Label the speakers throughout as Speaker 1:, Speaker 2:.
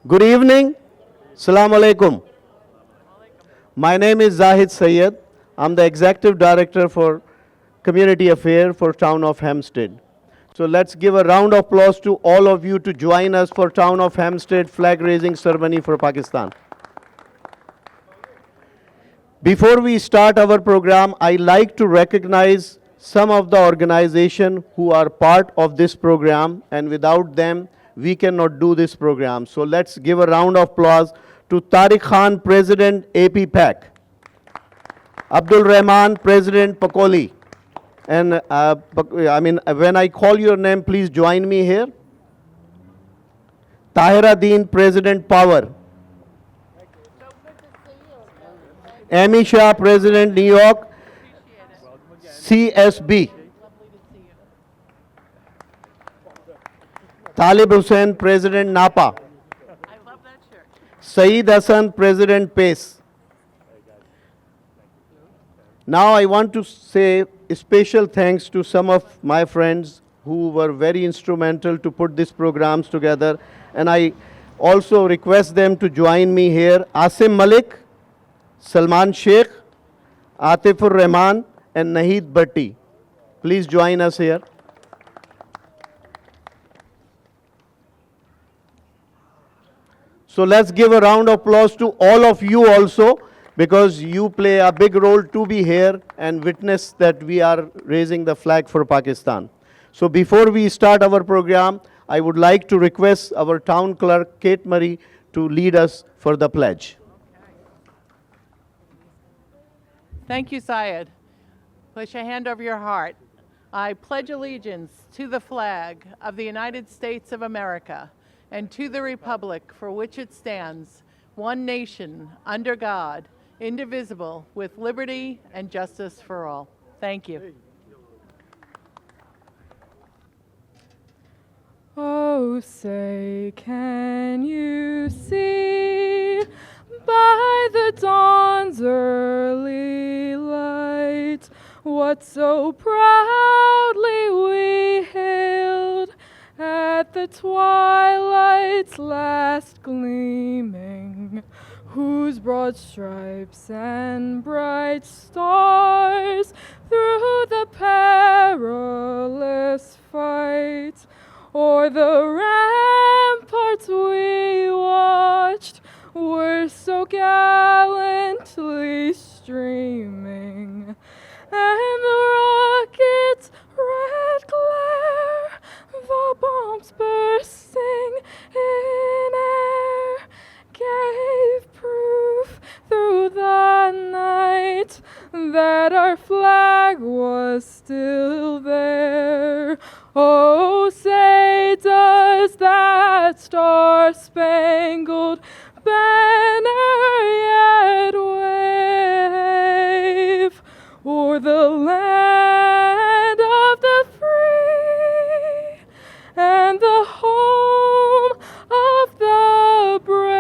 Speaker 1: Good evening. Assalamu alaikum. My name is Zahid Sayed. I'm the Executive Director for Community Affairs for Town of Hampstead. So let's give a round of applause to all of you to join us for Town of Hampstead flag raising ceremony for Pakistan. Before we start our program, I like to recognize some of the organizations who are part of this program, and without them, we cannot do this program. So let's give a round of applause to Tariq Khan, President, APPAC, Abdul Rahman, President, Pakoli. And when I call your name, please join me here. Tahira Deen, President, Power. Amy Shah, President, New York, CSB. Talib Hussain, President, Napa. Saeed Hassan, President, PACE. Now I want to say a special thanks to some of my friends who were very instrumental to put these programs together. And I also request them to join me here. Asim Malik, Salman Sheikh, Atifur Rahman, and Nahid Bhatti. Please join us here. So let's give a round of applause to all of you also, because you play a big role to be here and witness that we are raising the flag for Pakistan. So before we start our program, I would like to request our town clerk, Kate Murray, to lead us for the pledge.
Speaker 2: Thank you, Syed. Place your hand over your heart. I pledge allegiance to the flag of the United States of America and to the republic for which it stands, one nation, under God, indivisible, with liberty and justice for all. Thank you.
Speaker 3: Oh, say, can you see by the dawn's early light what so proudly we hailed at the twilight's last gleaming, whose broad stripes and bright stars through the perilous fight o'er the ramparts we watched were so gallantly streaming, and the rocket's red glare, the bombs bursting in air, gave proof through the night that our flag was still there. Oh, say, does that star-spangled banner yet wave o'er the land of the free and the home of the brave?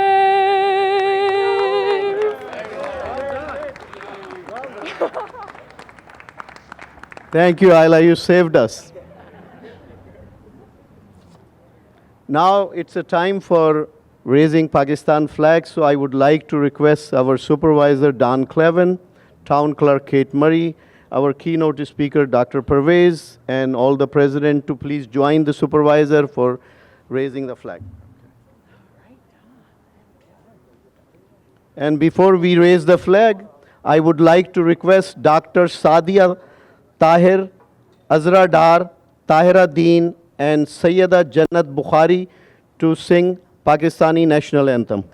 Speaker 1: Thank you, Ayla, you saved us. Now it's a time for raising Pakistan flag, so I would like to request our supervisor, Don Clevin, town clerk, Kate Murray, our keynote speaker, Dr. Pervez, and all the president to please join the supervisor for raising the flag. And before we raise the flag, I would like to request Dr. Sadia Tahir, Azra Dar, Tahira Deen, and Sayyida Jannat Bukhari to sing Pakistani national anthem.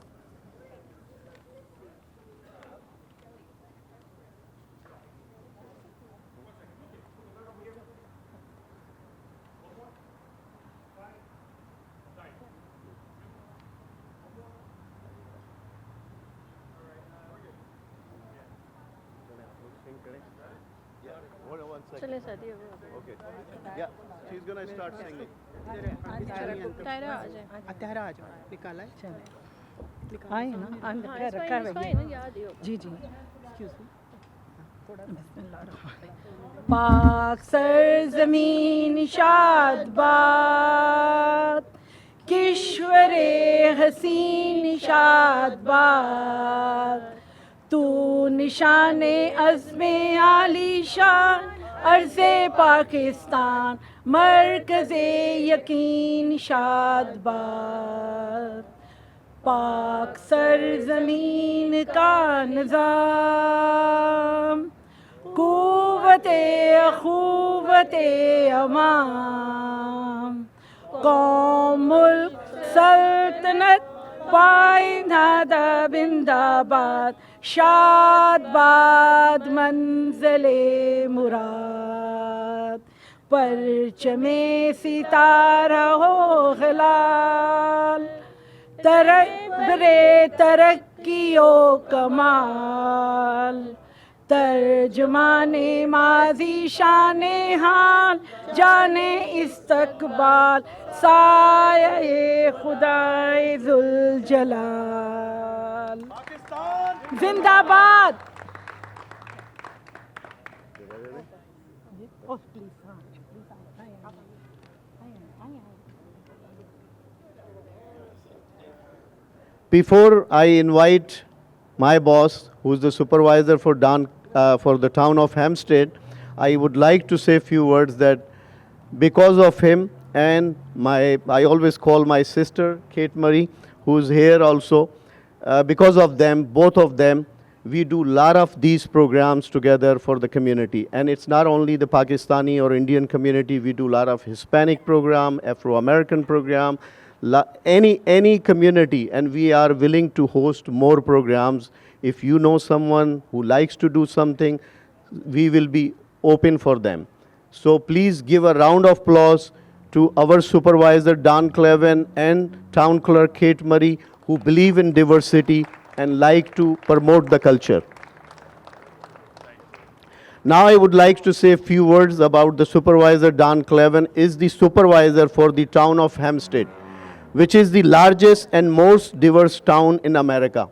Speaker 1: Okay. Yeah, she's gonna start singing.
Speaker 4: पाक सरज़मीन शाद बाद किश्वरे हसीन निशाद बाद तू निशाने अज़्मे आलीशान अर्ज़े पाकिस्तान मरकज़े यकीन शाद बाद पाक सरज़मीन का निज़ाम कुव्वते अखुव्वते अमाम कौम मुल्क सल्तनत पायनादा बिंदाबाद शादबाद मंज़िले मुराद परचमे सितारा हो हिलाल तरक्कियो कमाल तर्जमाने माजी शाने हाल जाने इस्तकबाल साये खुदाए जुल जलाल जिंदाबाद।
Speaker 1: Before I invite my boss, who's the supervisor for the town of Hampstead, I would like to say a few words that because of him and I always call my sister, Kate Marie, who's here also, because of them, both of them, we do a lot of these programs together for the community. And it's not only the Pakistani or Indian community, we do a lot of Hispanic program, Afro-American program, any community, and we are willing to host more programs. If you know someone who likes to do something, we will be open for them. So please give a round of applause to our supervisor Don Cleven and town clerk Kate Marie, who believe in diversity and like to promote the culture. Now I would like to say a few words about the supervisor. Don Cleven is the supervisor for the town of Hampstead, which is the largest and most diverse town in America,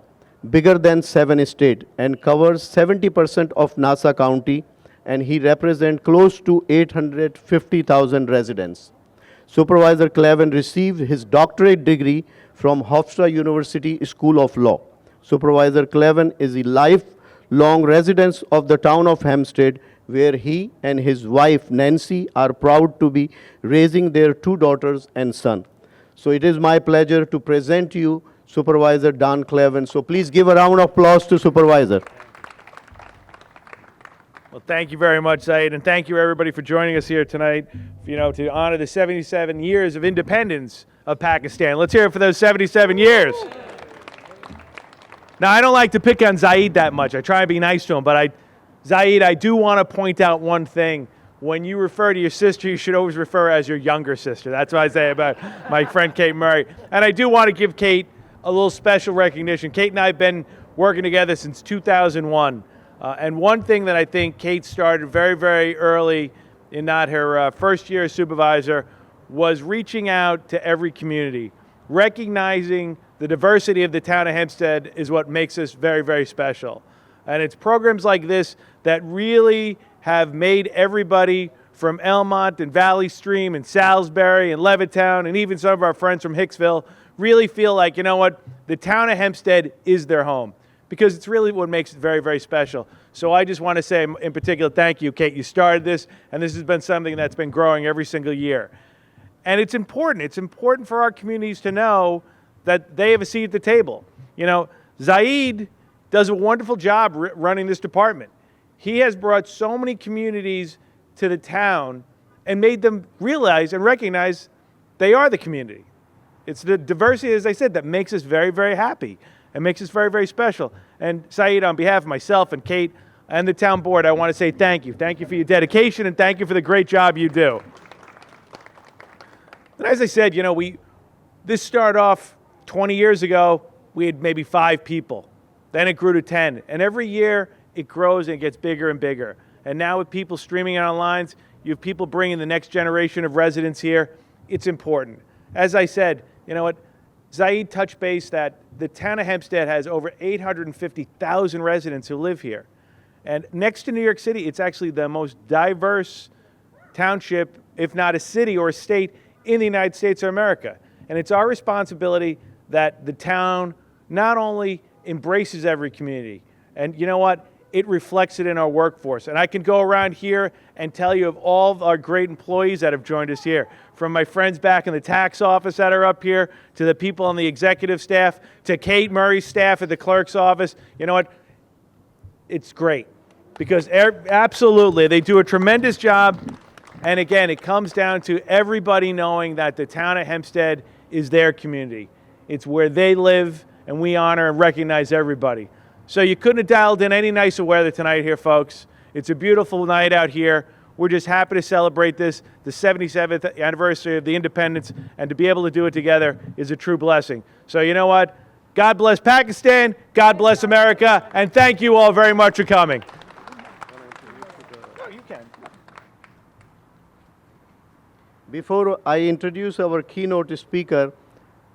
Speaker 1: bigger than 7 states, and covers 70% of Nassau County, and he represents close to 850,000 residents. Supervisor Cleven received his doctorate degree from Hofstra University School of Law. Supervisor Cleven is a lifelong resident of the town of Hampstead, where he and his wife Nancy are proud to be raising their 2 daughters and son. So it is my pleasure to present to you Supervisor Don Cleven. So please give a round of applause to Supervisor.
Speaker 5: Well, thank you very much, Zaid, and thank you everybody for joining us here tonight, to honor the 77 years of independence of Pakistan. Let's hear it for those 77 years. Now, I don't like to pick on Zaid that much. I try and be nice to him, but Zaid, I do want to point out one thing. When you refer to your sister, you should always refer as your younger sister. That's what I say about my friend Kate Murray. And I do want to give Kate a little special recognition. Kate and I have been working together since 2001. And one thing that I think Kate started very, very early in not her first year as supervisor was reaching out to every community. Recognizing the diversity of the town of Hempstead is what makes us very, very special. And it's programs like this that really have made everybody from Elmont and Valley Stream and Salisbury and Levittown and even some of our friends from Hicksville really feel like, the town of Hempstead is their home, because it's really what makes it very, very special. So I just want to say in particular, thank you, Kate. You started this, and this has been something that's been growing every single year. And it's important. It's important for our communities to know that they have a seat at the table. Zaid does a wonderful job running this department. He has brought so many communities to the town and made them realize and recognize they are the community. It's the diversity, as I said, that makes us very, very happy and makes us very, very special. And Zaid, on behalf of myself and Kate and the town board, I want to say thank you. Thank you for your dedication, and thank you for the great job you do. And as I said, this started off 20 years ago, we had maybe 5 people. Then it grew to 10. And every year it grows and it gets bigger and bigger. And now with people streaming online, you have people bringing the next generation of residents here. It's important. As I said, Zaid touched base that the town of Hempstead has over 850,000 residents who live here. And next to New York City, it's actually the most diverse township, if not a city or a state, in the United States of America. And it's our responsibility that the town not only embraces every community, and you know what? It reflects it in our workforce. And I can go around here and tell you of all of our great employees that have joined us here, from my friends back in the tax office that are up here, to the people on the executive staff, to Kate Murray's staff at the clerk's office. You know what? It's great, because absolutely, they do a tremendous job. And again, it comes down to everybody knowing that the town of Hempstead is their community. It's where they live, and we honor and recognize everybody. So you couldn't have dialed in any nicer weather tonight here, folks. It's a beautiful night out here. We're just happy to celebrate this, the 77th anniversary of the independence, and to be able to do it together is a true blessing. So you know what? God bless Pakistan, God bless America, and thank you all very much for coming. No, you can.
Speaker 1: Before I introduce our keynote speaker,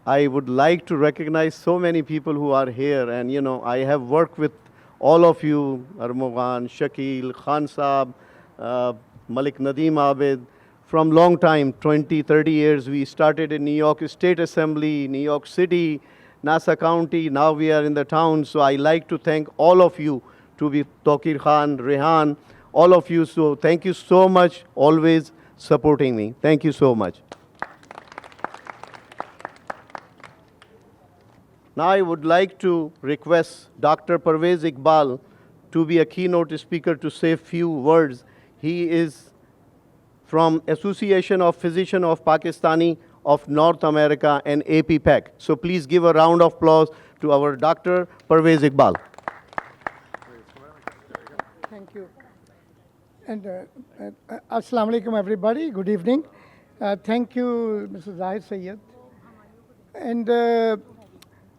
Speaker 1: I would like to recognize so many people who are here. And, you know, I have worked with all of you, Armogan, Shakil, Khan Saab, Malik Nadeem Abid, from long time, 20, 30 years. We started in New York State Assembly, New York City, Nassau County. Now we are in the town. So I like to thank all of you, to be Tokir Khan, Rehan, all of you. So thank you so much, always supporting me. Thank you so much. Now I would like to request Dr. Parvez Iqbal to be a keynote speaker to say few words. He is from Association of Physicians of Pakistani of North America and APPEC. So please give a round of applause to our Dr. Parvez Iqbal.
Speaker 6: Thank you. And Assalamu alaikum, everybody. Good evening. Thank you, Mr. Zahid Sayyed. And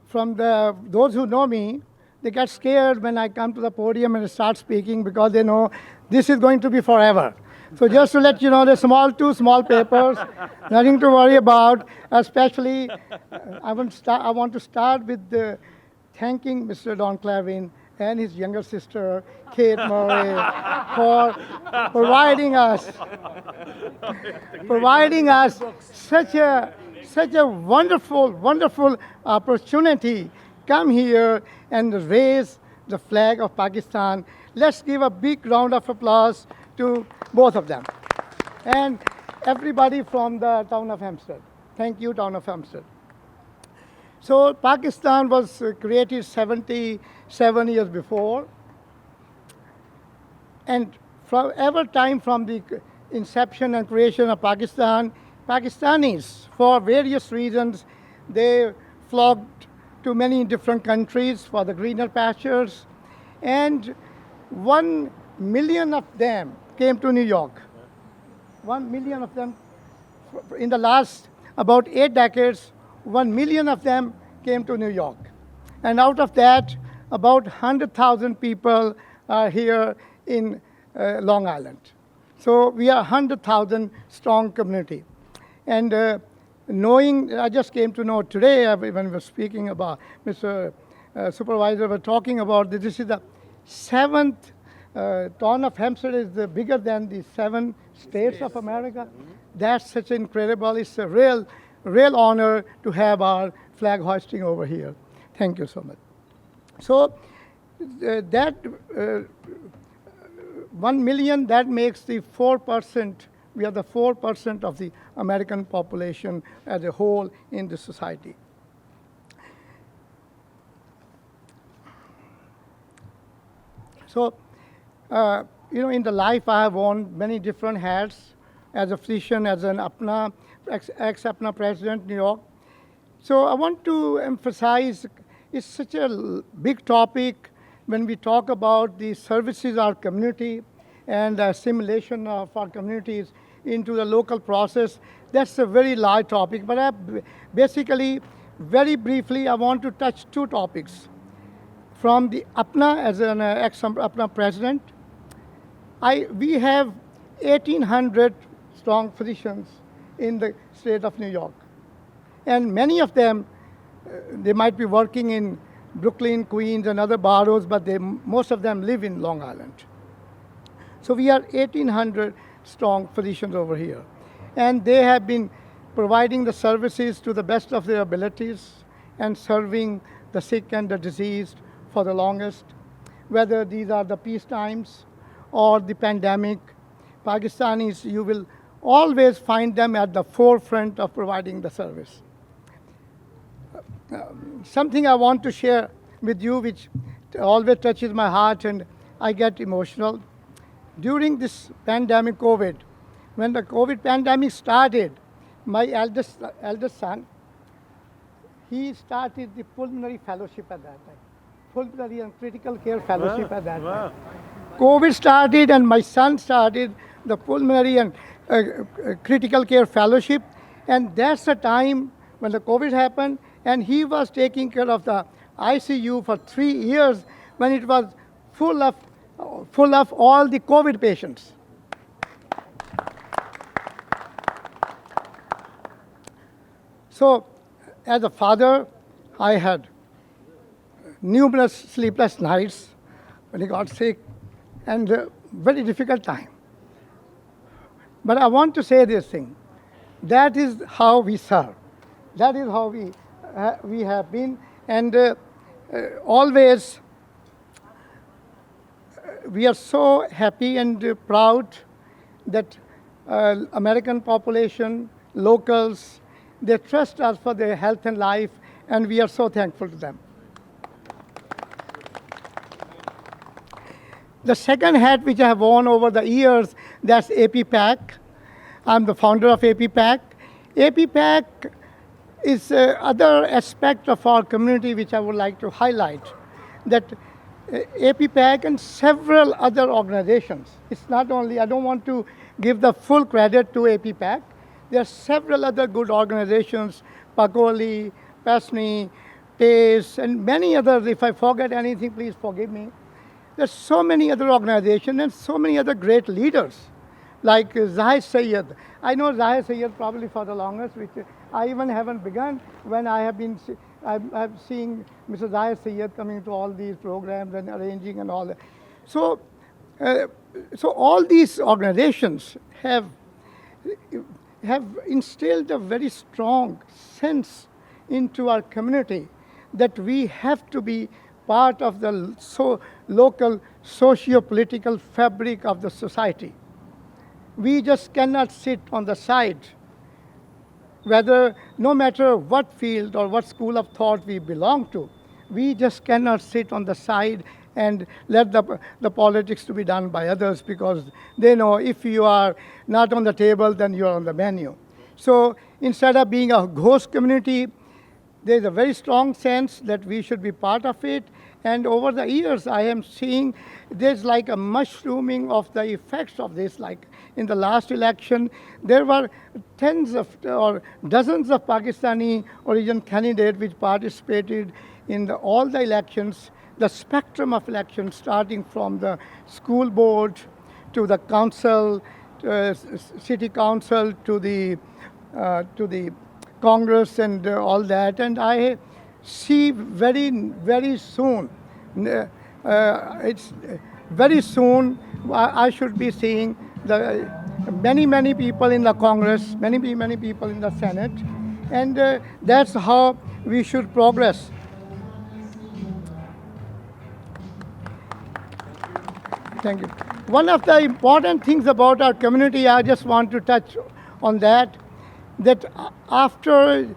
Speaker 6: from those who know me, they get scared when I come to the podium and start speaking, because they know this is going to be forever. So just to let you know, the two small papers, nothing to worry about. Especially, I want to start with thanking Mr. Don Clavin and his younger sister, Kate Murray, for providing us such a wonderful opportunity. Come here and raise the flag of Pakistan. Let's give a big round of applause to both of them. And everybody from the town of Hempstead. Thank you, town of Hempstead. So Pakistan was created 77 years before. And from the inception and creation of Pakistan, Pakistanis, for various reasons, they flocked to many different countries for the greener pastures. And 1 million of them came to New York. 1 million of them. In the last about 8 decades, 1 million of them came to New York. And out of that, about 100,000 people are here in Long Island. So we are 100,000 strong community. And I just came to know today, when we were speaking about, Mr. Supervisor, we're talking about this is the 7th, town of Hempstead is bigger than the 7 states of America. That's such incredible, it's a real honor to have our flag hoisting over here. Thank you so much. So that 1 million, that makes the 4%, we are the 4% of the American population as a whole in the society. So, in the life I have worn many different hats as a physician, as an APNA, ex-APNA president, New York. So I want to emphasize, it's such a big topic when we talk about the services our community and assimilation of our communities into the local process. That's a very large topic, but basically, very briefly, I want to touch 2 topics. From the APNA, as an ex-APNA president, we have 1,800 strong physicians in the state of New York. And many of them, they might be working in Brooklyn, Queens, and other boroughs, but most of them live in Long Island. So we are 1,800 strong physicians over here. And they have been providing the services to the best of their abilities and serving the sick and the diseased for the longest. Whether these are the peace times or the pandemic, Pakistanis, you will always find them at the forefront of providing the service. Something I want to share with you, which always touches my heart and I get emotional. During this pandemic, COVID, when the COVID pandemic started, my eldest son, he started the pulmonary fellowship at that time. Pulmonary and critical care fellowship at that time. COVID started and my son started the pulmonary and critical care fellowship. And that's the time when the COVID happened and he was taking care of the ICU for 3 years when it was full of all the COVID patients. So, as a father, I had numerous sleepless nights when he got sick and a very difficult time. But I want to say this thing. That is how we serve. That is how we have been. And always we are so happy and proud that American population, locals, they trust us for their health and life, and we are so thankful to them. The second hat which I have worn over the years, that's APPAC. I'm the founder of APPAC. APPAC is other aspect of our community which I would like to highlight. That APPAC and several other organizations. It's not only, I don't want to give the full credit to APPAC. There are several other good organizations, Pagoli, PASNI, PACE, and many others. If I forget anything, please forgive me. There's so many other organizations and so many other great leaders, like Zahid Syed. I know Zahid Syed probably for the longest, which I even haven't begun when I'm seeing Mr. Zahid Syed coming to all these programs and arranging and all that. So all these organizations have instilled a very strong sense into our community that we have to be part of the local socio-political fabric of the society. We just cannot sit on the side, no matter what field or what school of thought we belong to. We just cannot sit on the side and let the politics to be done by others, because they know if you are not on the table, then you are on the menu. So instead of being a host community, there's a very strong sense that we should be part of it. And over the years, I am seeing there's like a mushrooming of the effects of this. Like in the last election, there were tens of or dozens of Pakistani origin candidates which participated in all the elections, the spectrum of elections, starting from the school board to the council, city council, to the Congress and all that. And I see very, very soon, it's very soon, I should be seeing many, many people in the Congress, many, many people in the Senate, and that's how we should progress. Thank you. One of the important things about our community, I just want to touch on that after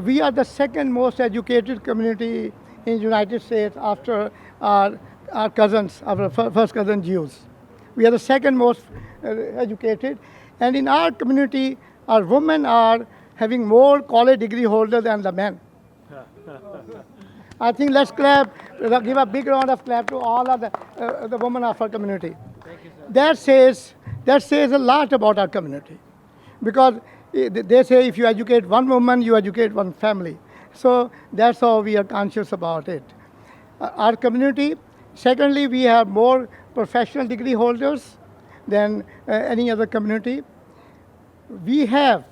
Speaker 6: we are the second most educated community in the United States after our cousins, our first cousin Jews. We are the second most educated. And in our community, our women are having more college degree holders than the men. I think let's clap, give a big round of clap to all of the women of our community. Thank you, sir. That says a lot about our community. Because they say if you educate one woman, you educate one family. So that's how we are conscious about it. Our community, secondly, we have more professional degree holders than any other community. We have,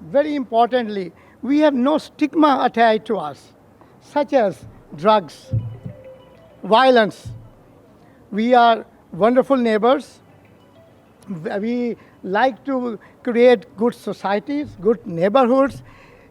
Speaker 6: very importantly, we have no stigma attached to us, such as drugs, violence. We are wonderful neighbors. We like to create good societies, good neighborhoods,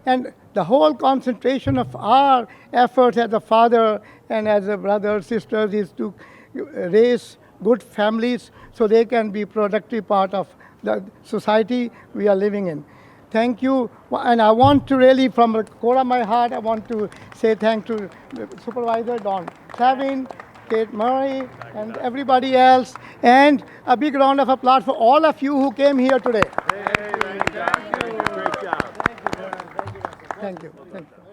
Speaker 6: and the whole concentration of our efforts as a father and as a brother, sisters is to raise good families so they can be productive part of the society we are living in. Thank you, and I want to really, from the core of my heart, I want to say thank to Supervisor Don Savin, Kate Murray, and everybody else, and a big round of applause for all of you who came here today. Thank you. Thank you.